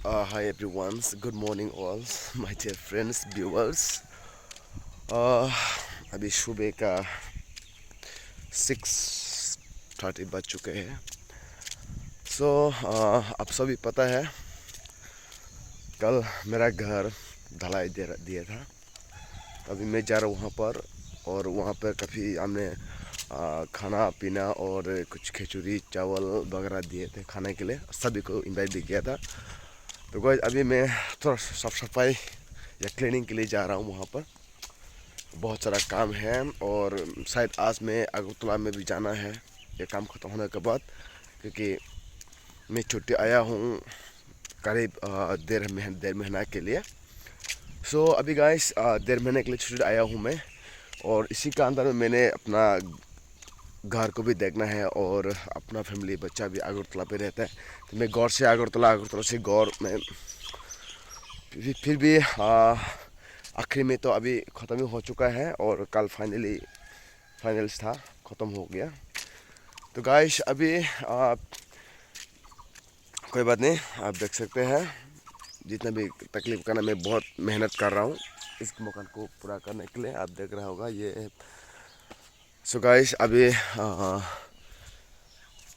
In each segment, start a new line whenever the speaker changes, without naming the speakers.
Hi everyone, good morning all my dear friends, viewers. uh, अभी सुबह का 6:30 बज चुके हैं। आप सभी पता है कल मेरा घर ढलाई दिया था। अभी मैं जा रहा हूँ वहाँ पर, और वहाँ पर काफ़ी हमने खाना पीना और कुछ खिचड़ी चावल वगैरह दिए थे खाने के लिए, सभी को इनवाइट भी किया था। तो गाइस अभी मैं थोड़ा साफ सफाई या क्लीनिंग के लिए जा रहा हूँ वहाँ पर। बहुत सारा काम है और शायद आज मैं अगरतला में भी जाना है ये काम ख़त्म होने के बाद, क्योंकि मैं छुट्टी आया हूँ करीब डेढ़ महीना के लिए। अभी गाइस डेढ़ महीने के लिए छुट्टी आया हूँ मैं, और इसी का अंदर में मैंने अपना घर को भी देखना है और अपना फैमिली बच्चा भी अगरतला पे रहता है। तो मैं गौर से अगरतला, अगरतला से गौर में फिर भी आखिर में तो अभी ख़त्म ही हो चुका है, और कल फाइनल्स था, ख़त्म हो गया। तो गाइस अभी कोई बात नहीं, आप देख सकते हैं जितना भी तकलीफ़ करना, मैं बहुत मेहनत कर रहा हूँ इस मकान को पूरा करने के लिए। आप देख रहा होगा ये। गाइस अभी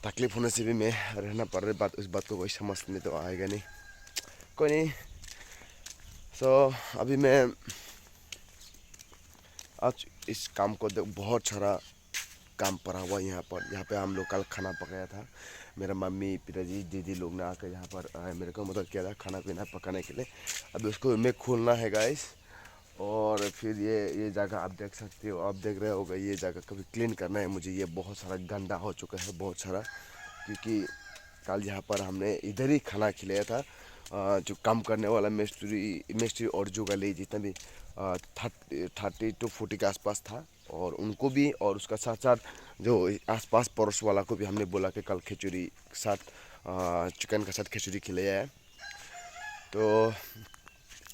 तकलीफ़ होने से भी मैं रहना पड़ रहा है, बात उस बात को कोई समझ में तो आएगा नहीं, कोई नहीं। अभी मैं आज इस काम को बहुत सारा काम पड़ा हुआ यहाँ पे हम लोग कल खाना पकाया था। मेरा मम्मी पिताजी दीदी लोग ने आकर यहाँ पर मेरे को मदद किया था खाना पीना पकाने के लिए। अभी उसको मैं खोलना है गाइस। और फिर ये जगह आप देख सकते हो, आप देख रहे होगा, ये जगह कभी क्लीन करना है मुझे। ये बहुत सारा गंदा हो चुका है, बहुत सारा, क्योंकि कल यहाँ पर हमने इधर ही खाना खिलाया था। जो काम करने वाला मिस्त्री और जुगाली जितना भी 30 to 40 के आसपास था, और उनको भी, और उसका साथ साथ जो आसपास पड़ोस वाला को भी हमने बोला कि कल खिचड़ी के साथ चिकन के साथ खिचड़ी खिलाया है। तो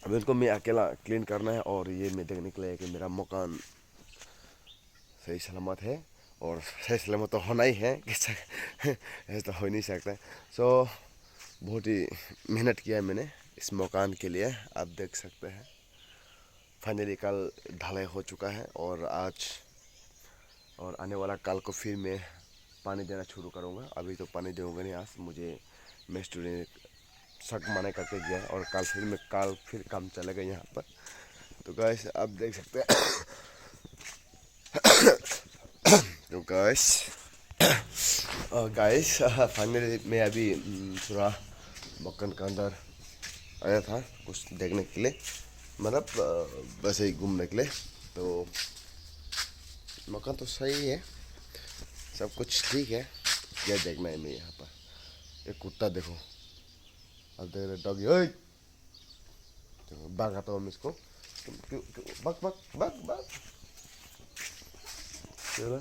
अभी उनको मैं अकेला क्लीन करना है, और ये मैं देखने के लिए कि मेरा मकान सही सलामत है, और सही सलामत तो होना ही है कैसा ऐसा तो हो नहीं सकता। बहुत ही मेहनत किया है मैंने इस मकान के लिए। आप देख सकते हैं फाइनली कल ढलाई हो चुका है, और आज और आने वाला कल को फिर मैं पानी देना शुरू करूँगा। अभी तो पानी दूँगा नहीं, आज मुझे मिस्त्री ने सख्त मना करके गया है, और कल फिर काम चलेगा यहाँ पर। तो गाइस आप देख सकते हैं तो गाइस फाइनली मैं अभी थोड़ा मक्कन के अंदर आया था कुछ देखने के लिए, मतलब वैसे ही घूमने के लिए। तो मकान तो सही है, सब कुछ ठीक है। क्या देखना है मैं यहाँ पर, एक कुत्ता देखो, अब देख रहे डॉगी, ओए भागाता हूँ मैं इसको। बक बक बक बक। चलो